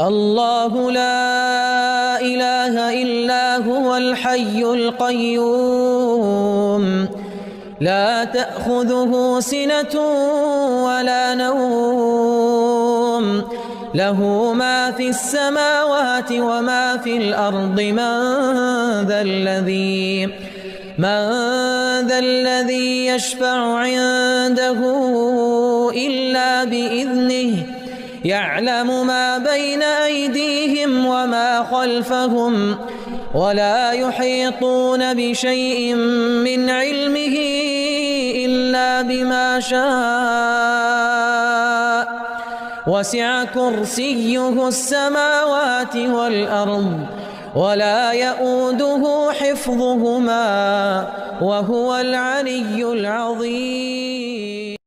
الله لا إله إلا هو الحي القيوم لا تأخذه سنة ولا نوم له ما في السماوات وما في الأرض من ذا الذي يشفع عنده إلا بإذنه يعلم ما بين أيديهم وما خلفهم ولا يحيطون بشيء من علمه إلا بما شاء وسع كرسيه السماوات والأرض ولا يؤوده حفظهما وهو العلي العظيم.